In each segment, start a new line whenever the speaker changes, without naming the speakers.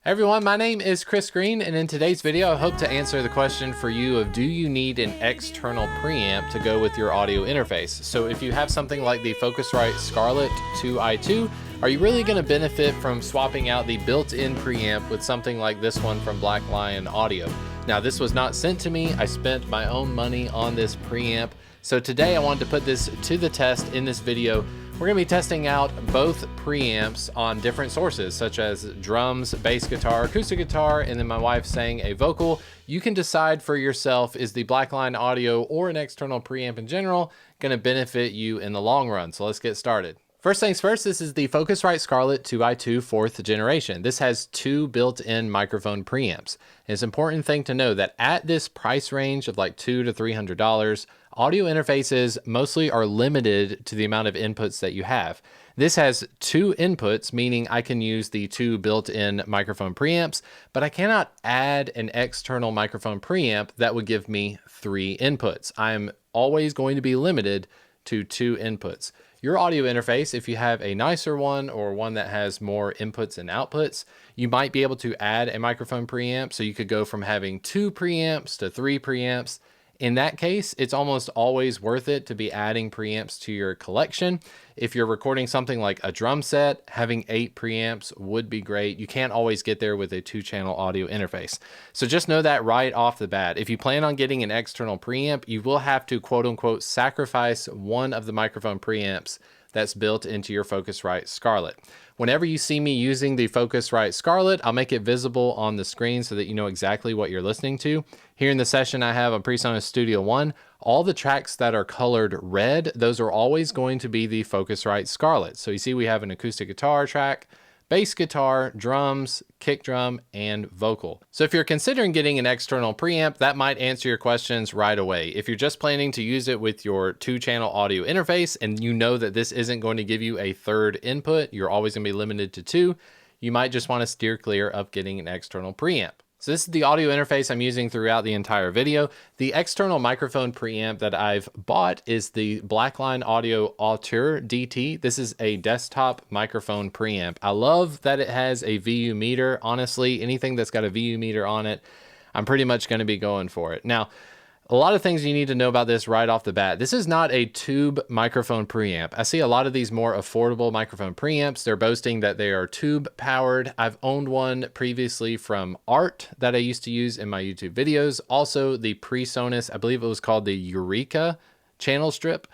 Hey everyone, my name is Chris Green, and in today's video I hope to answer the question for you of do you need an external preamp to go with your audio interface? So if you have something like the Focusrite Scarlett 2i2, are you really going to benefit from swapping out the built-in preamp with something like this one from Lion Audio? Now this was not sent to me, I spent my own money on this preamp, so today I wanted to put this to the test in this video. We're going to be testing out both preamps on different sources, such as drums, bass guitar, acoustic guitar, and then my wife sang a vocal. You can decide for yourself, is the Lion Audio or an external preamp in general going to benefit you in the long run? So let's get started. First things first, this is the Focusrite Scarlett 2i2 4th generation. This has two built-in microphone preamps. And it's an important thing to know that at this price range of like $200 to $300, audio interfaces mostly are limited to the amount of inputs that you have. This has two inputs, meaning I can use the two built-in microphone preamps, but I cannot add an external microphone preamp that would give me three inputs. I'm always going to be limited to two inputs. Your audio interface, if you have a nicer one or one that has more inputs and outputs, you might be able to add a microphone preamp. So you could go from having two preamps to three preamps. In that case, it's almost always worth it to be adding preamps to your collection. If you're recording something like a drum set, having 8 preamps would be great. You can't always get there with a 2-channel audio interface. So just know that right off the bat. If you plan on getting an external preamp, you will have to quote unquote sacrifice one of the microphone preamps that's built into your Focusrite Scarlett. Whenever you see me using the Focusrite Scarlett, I'll make it visible on the screen so that you know exactly what you're listening to. Here in the session I have on PreSonus Studio One, all the tracks that are colored red, those are always going to be the Focusrite Scarlett. So you see we have an acoustic guitar track, bass guitar, drums, kick drum, and vocal. So if you're considering getting an external preamp, that might answer your questions right away. If you're just planning to use it with your 2-channel audio interface and you know that this isn't going to give you a third input, you're always going to be limited to 2, you might just want to steer clear of getting an external preamp. So this is the audio interface I'm using throughout the entire video. The external microphone preamp that I've bought is the Lion Audio Auteur DT. This is a desktop microphone preamp. I love that it has a VU meter. Honestly, anything that's got a VU meter on it, I'm pretty much going to be going for it. Now, a lot of things you need to know about this right off the bat. This is not a tube microphone preamp. I see a lot of these more affordable microphone preamps. They're boasting that they are tube powered. I've owned one previously from Art that I used to use in my YouTube videos. Also the PreSonus, I believe it was called the Eureka channel strip.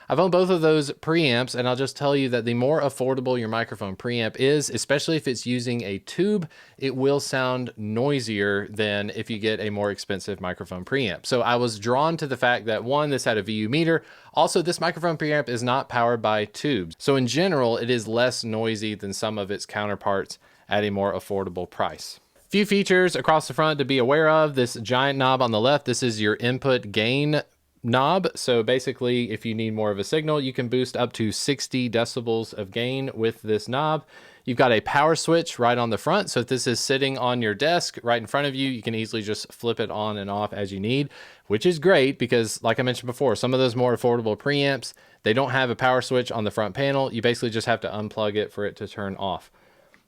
I've owned both of those preamps, and I'll just tell you that the more affordable your microphone preamp is, especially if it's using a tube, it will sound noisier than if you get a more expensive microphone preamp. So I was drawn to the fact that one, this had a VU meter. Also, this microphone preamp is not powered by tubes. So in general, it is less noisy than some of its counterparts at a more affordable price. Few features across the front to be aware of. This giant knob on the left, this is your input gain knob. So basically, if you need more of a signal, you can boost up to 60 decibels of gain with this knob. You've got a power switch right on the front. So if this is sitting on your desk right in front of you, you can easily just flip it on and off as you need, which is great because like I mentioned before, some of those more affordable preamps, they don't have a power switch on the front panel. You basically just have to unplug it for it to turn off.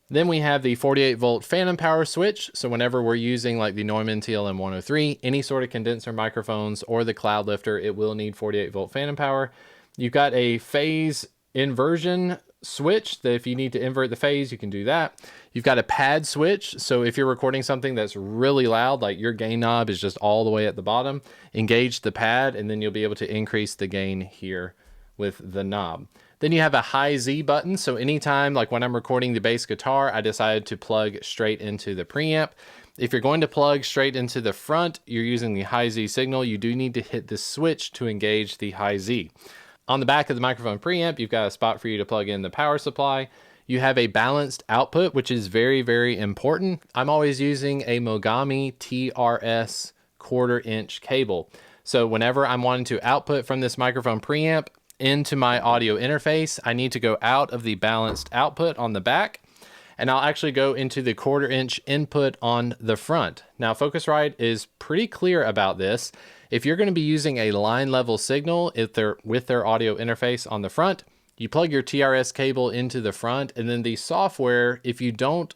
Then we have the 48 volt phantom power switch. So whenever we're using like the Neumann TLM 103, any sort of condenser microphones or the cloud lifter, it will need 48 volt phantom power. You've got a phase inversion switch that if you need to invert the phase, you can do that. You've got a pad switch. So if you're recording something that's really loud, like your gain knob is just all the way at the bottom, engage the pad and then you'll be able to increase the gain here with the knob. Then you have a high Z button. So anytime, like when I'm recording the bass guitar, I decided to plug straight into the preamp. If you're going to plug straight into the front, you're using the high Z signal, you do need to hit the switch to engage the high Z. On the back of the microphone preamp, you've got a spot for you to plug in the power supply. You have a balanced output, which is very, very important. I'm always using a Mogami TRS 1/4 inch cable. So whenever I'm wanting to output from this microphone preamp into my audio interface, I need to go out of the balanced output on the back, and I'll actually go into the 1/4 inch input on the front. Now, Focusrite is pretty clear about this. If you're going to be using a line level signal with their audio interface on the front, you plug your TRS cable into the front, and then the software, if you don't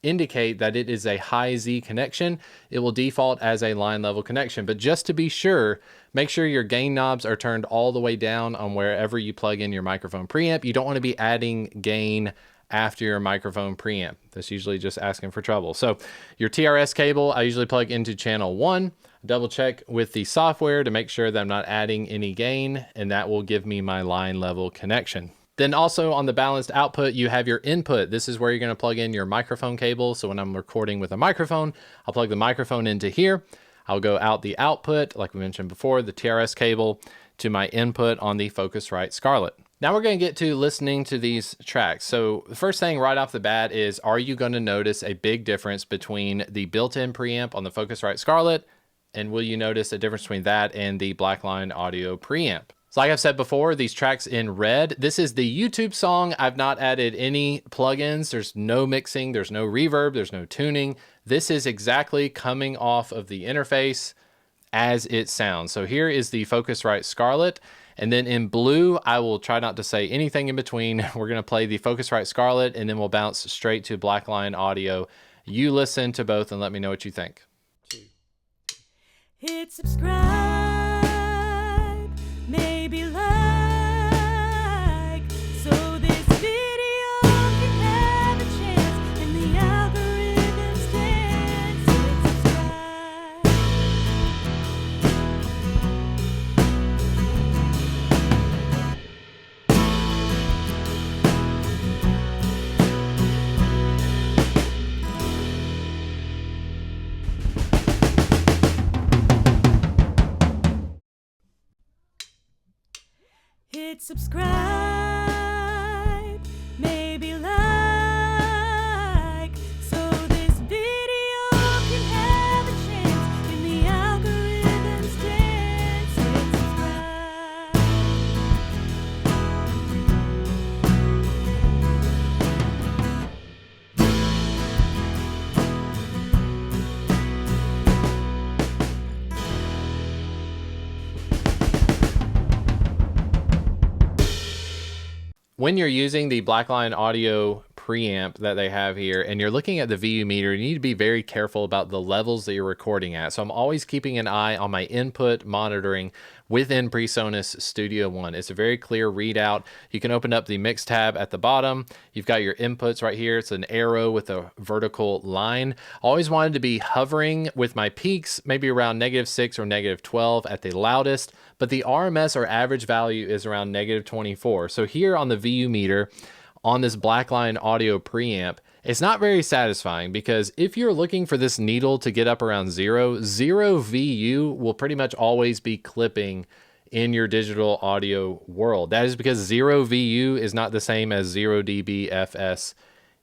indicate that it is a high Z connection, it will default as a line level connection. But just to be sure, make sure your gain knobs are turned all the way down on wherever you plug in your microphone preamp. You don't want to be adding gain after your microphone preamp. That's usually just asking for trouble. So your TRS cable, I usually plug into channel 1, double check with the software to make sure that I'm not adding any gain, and that will give me my line level connection. Then also on the balanced output, you have your input. This is where you're going to plug in your microphone cable. So when I'm recording with a microphone, I'll plug the microphone into here. I'll go out the output, like we mentioned before, the TRS cable, to my input on the Focusrite Scarlett. Now we're going to get to listening to these tracks. So the first thing right off the bat is, are you going to notice a big difference between the built-in preamp on the Focusrite Scarlett, and will you notice a difference between that and the Lion Audio preamp? So like I've said before, these tracks in red, this is the YouTube song. I've not added any plugins. There's no mixing, there's no reverb, there's no tuning. This is exactly coming off of the interface as it sounds. So here is the Focusrite Scarlett. And then in blue, I will try not to say anything in between. We're going to play the Focusrite Scarlett, and then we'll bounce straight to Lion Audio. You listen to both and let me know what you think.
Hit subscribe, maybe like, so this video can have a chance in the algorithm's dance. Hit subscribe. Hit subscribe, maybe like, so this video can have a chance in the algorithm's dance. Hit subscribe.
When you're using the Lion Audio preamp that they have here and you're looking at the VU meter, you need to be very careful about the levels that you're recording at. So I'm always keeping an eye on my input monitoring within PreSonus Studio One. It's a very clear readout. You can open up the mix tab at the bottom. You've got your inputs right here. It's an arrow with a vertical line. I always wanted to be hovering with my peaks, maybe around -6 or -12 at the loudest, but the RMS or average value is around -24. So here on the VU meter, on this Lion Audio preamp, it's not very satisfying, because if you're looking for this needle to get up around 0 VU will pretty much always be clipping in your digital audio world. That is because 0 VU is not the same as 0 dB FS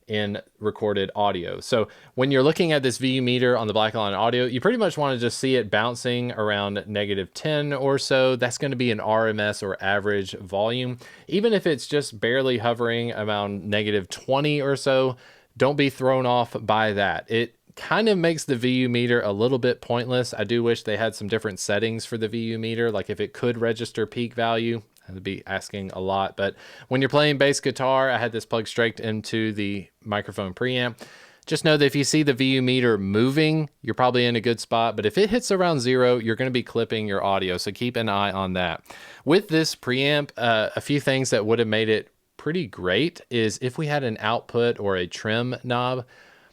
in recorded audio. So when you're looking at this VU meter on the Lion Audio, you pretty much want to just see it bouncing around -10 or so. That's going to be an RMS or average volume. Even if it's just barely hovering around -20 or so, don't be thrown off by that. It kind of makes the VU meter a little bit pointless. I do wish they had some different settings for the VU meter, like if it could register peak value. I'd be asking a lot, but when you're playing bass guitar, I had this plugged straight into the microphone preamp. Just know that if you see the VU meter moving, you're probably in a good spot, but if it hits around 0, you're going to be clipping your audio, so keep an eye on that. With this preamp, a few things that would have made it pretty great is if we had an output or a trim knob.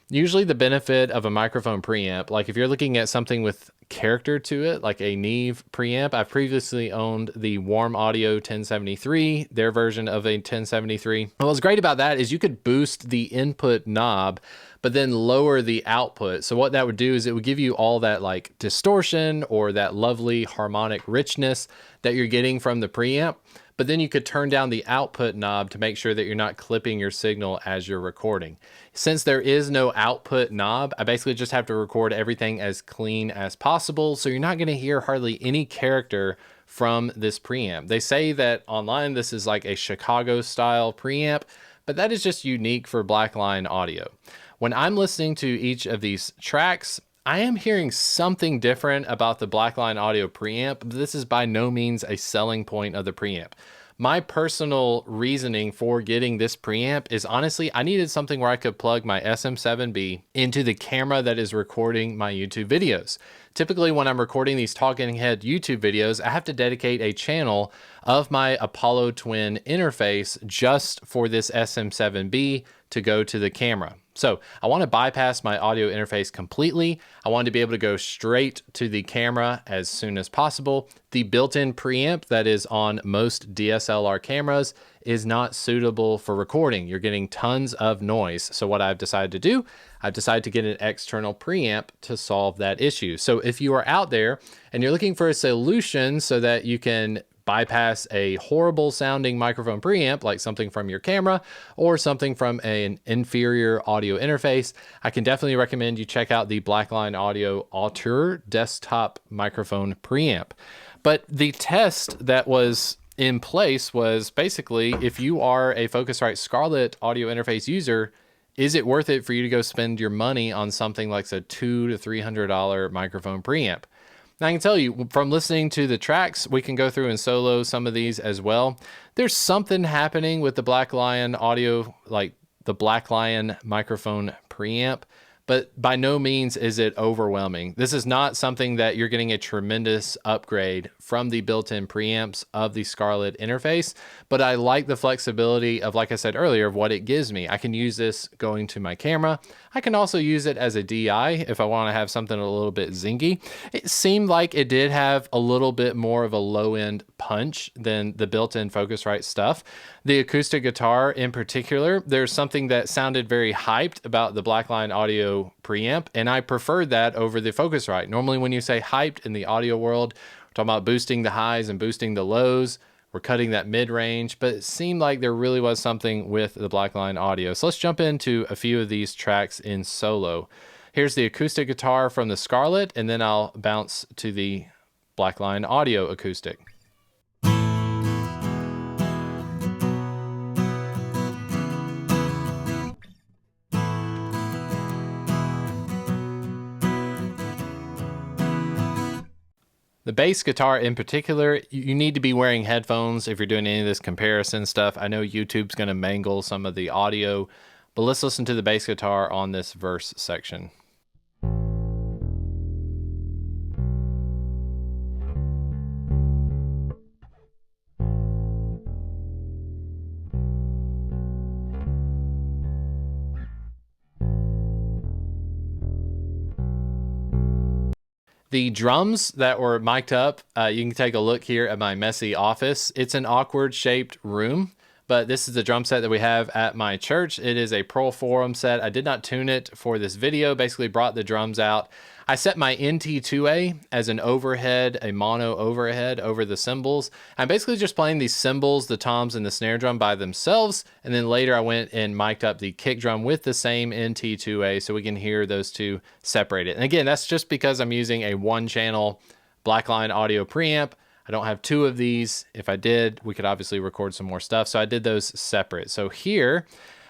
Usually the benefit of a microphone preamp, like if you're looking at something with character to it, like a Neve preamp, I've previously owned the Warm Audio 1073, their version of a 1073. And what's great about that is you could boost the input knob, but then lower the output. So what that would do is it would give you all that like distortion or that lovely harmonic richness that you're getting from the preamp. But then you could turn down the output knob to make sure that you're not clipping your signal as you're recording. Since there is no output knob, I basically just have to record everything as clean as possible. So you're not going to hear hardly any character from this preamp. They say that online this is like a Chicago style preamp, but that is just unique for Lion Audio. When I'm listening to each of these tracks, I am hearing something different about the Lion Audio preamp, but this is by no means a selling point of the preamp. My personal reasoning for getting this preamp is honestly, I needed something where I could plug my SM7B into the camera that is recording my YouTube videos. Typically, when I'm recording these talking head YouTube videos, I have to dedicate a channel of my Apollo Twin interface just for this SM7B to go to the camera. So I want to bypass my audio interface completely. I want to be able to go straight to the camera as soon as possible. The built-in preamp that is on most DSLR cameras is not suitable for recording. You're getting tons of noise. So what I've decided to do, I've decided to get an external preamp to solve that issue. So if you are out there and you're looking for a solution so that you can bypass a horrible sounding microphone preamp, like something from your camera or something from an inferior audio interface, I can definitely recommend you check out the Lion Audio Auteur desktop microphone preamp. But the test that was in place was basically, if you are a Focusrite Scarlett audio interface user, is it worth it for you to go spend your money on something like a $200 to $300 microphone preamp? Now, I can tell you from listening to the tracks, we can go through and solo some of these as well. There's something happening with the Lion Audio, like the Lion microphone preamp, but by no means is it overwhelming. This is not something that you're getting a tremendous upgrade from the built-in preamps of the Scarlett interface, but I like the flexibility of, like I said earlier, of what it gives me. I can use this going to my camera. I can also use it as a DI if I want to have something a little bit zingy. It seemed like it did have a little bit more of a low-end punch than the built-in Focusrite stuff. The acoustic guitar in particular, there's something that sounded very hyped about the Lion Audio preamp, and I preferred that over the Focusrite. Normally when you say hyped in the audio world, we're talking about boosting the highs and boosting the lows. We're cutting that mid-range, but it seemed like there really was something with the Lion Audio. So let's jump into a few of these tracks in solo. Here's the acoustic guitar from the Scarlett, and then I'll bounce to the Lion Audio acoustic. The bass guitar in particular, you need to be wearing headphones if you're doing any of this comparison stuff. I know YouTube's going to mangle some of the audio, but let's listen to the bass guitar on this verse section. The drums that were mic'd up, you can take a look here at my messy office. It's an awkward shaped room, but this is the drum set that we have at my church. It is a Pearl Forum set. I did not tune it for this video, basically brought the drums out. I set my NT2A as an overhead, a mono overhead over the cymbals. I'm basically just playing these cymbals, the toms and the snare drum by themselves. And then later I went and mic'd up the kick drum with the same NT2A so we can hear those two separated. And again, that's just because I'm using a one channel Lion Audio preamp. I don't have two of these. If I did, we could obviously record some more stuff. So I did those separate. So here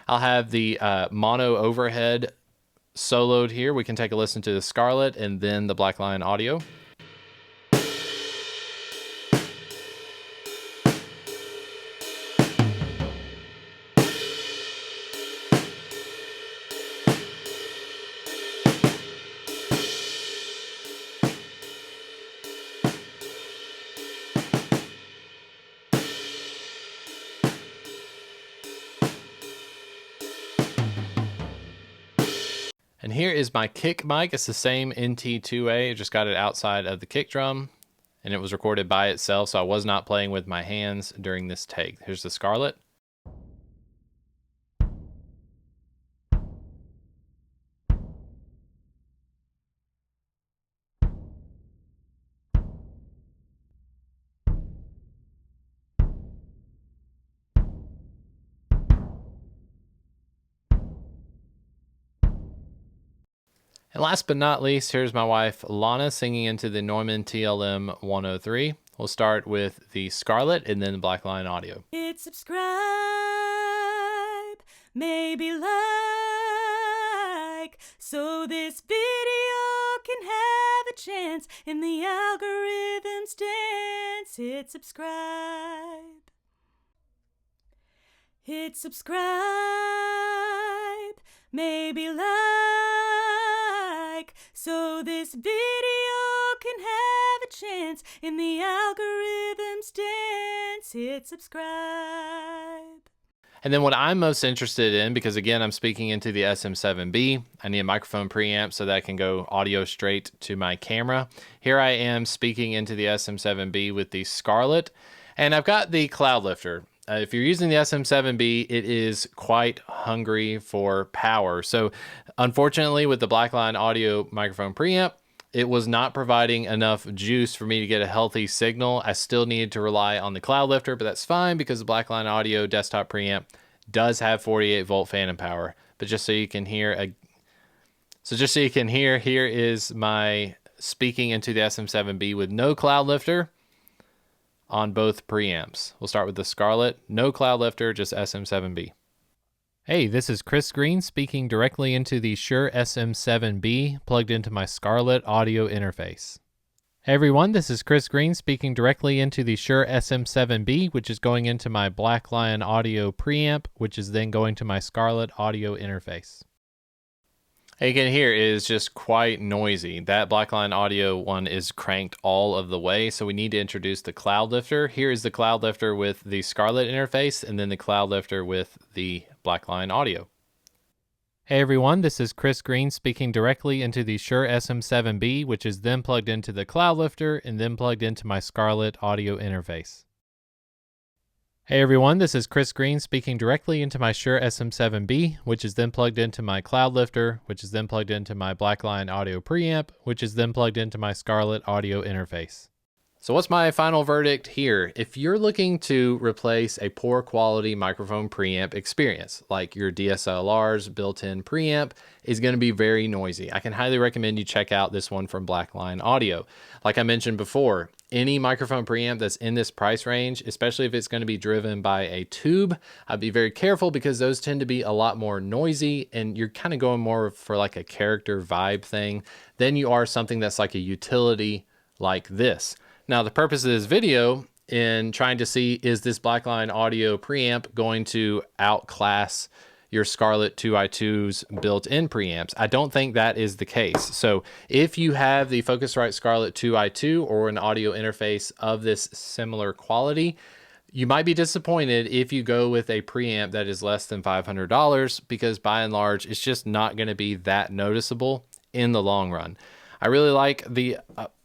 I'll have the mono overhead soloed here. We can take a listen to the Scarlett and then the Lion Audio. And here is my kick mic. It's the same NT2A. I just got it outside of the kick drum and it was recorded by itself. So I was not playing with my hands during this take. Here's the Scarlett. And last but not least, here's my wife, Lana, singing into the Neumann TLM 103. We'll start with the Scarlett and then the Lion Audio.
Hit subscribe, maybe like, so this video can have a chance in the algorithm's dance. Hit subscribe. Hit subscribe, maybe like, so this video can have a chance in the algorithm's dance. Hit subscribe.
And then what I'm most interested in, because again, I'm speaking into the SM7B, I need a microphone preamp so that I can go audio straight to my camera. Here I am speaking into the SM7B with the Scarlett, and I've got the cloud lifter. If you're using the SM7B, it is quite hungry for power. So unfortunately, with the Lion Audio microphone preamp, it was not providing enough juice for me to get a healthy signal. I still needed to rely on the cloud lifter, but that's fine because the Lion Audio desktop preamp does have 48 volt phantom power. But just so you can hear, here is my speaking into the SM7B with no cloud lifter on both preamps. We'll start with the Scarlett, no cloud lifter, just SM7B. Hey, this is Chris Green speaking directly into the Shure Sm7b plugged into my Scarlett audio interface. Hey everyone, this is Chris Green speaking directly into the Shure Sm7b, which is going into my Lion Audio preamp, which is then going to my Scarlett audio interface. Hey, you can hear it is just quite noisy. That Lion Audio one is cranked all of the way, so we need to introduce the cloud lifter. Here is the cloud lifter with the Scarlett interface, and then the cloud lifter with the Lion Audio. Hey everyone, this is Chris Green speaking directly into the Shure Sm7b, which is then plugged into the cloud lifter and then plugged into my Scarlett audio interface. Hey everyone, this is Chris Green speaking directly into my Shure Sm7b, which is then plugged into my cloud lifter, which is then plugged into my Lion Audio preamp, which is then plugged into my Scarlett audio interface. So what's my final verdict here? If you're looking to replace a poor quality microphone preamp experience, like your DSLR's built-in preamp is going to be very noisy, I can highly recommend you check out this one from Lion Audio. Like I mentioned before, any microphone preamp that's in this price range, especially if it's going to be driven by a tube, I'd be very careful because those tend to be a lot more noisy and you're kind of going more for like a character vibe thing than you are something that's like a utility like this. Now, the purpose of this video in trying to see is this Lion Audio preamp going to outclass your Scarlett 2i2's built-in preamps. I don't think that is the case. So if you have the Focusrite Scarlett 2i2 or an audio interface of this similar quality, you might be disappointed if you go with a preamp that is less than $500 because by and large, it's just not going to be that noticeable in the long run. I really like the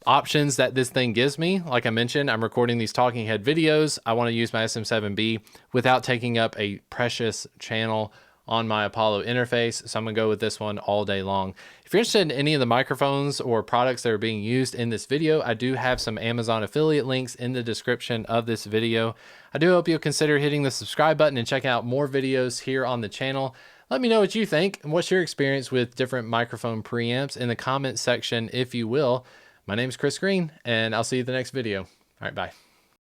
options that this thing gives me. Like I mentioned, I'm recording these talking head videos. I want to use my SM7B without taking up a precious channel on my Apollo interface. So I'm gonna go with this one all day long. If you're interested in any of the microphones or products that are being used in this video, I do have some Amazon affiliate links in the description of this video. I do hope you'll consider hitting the subscribe button and check out more videos here on the channel. Let me know what you think and what's your experience with different microphone preamps in the comment section, if you will. My name is Chris Green, and I'll see you in the next video. All right, bye.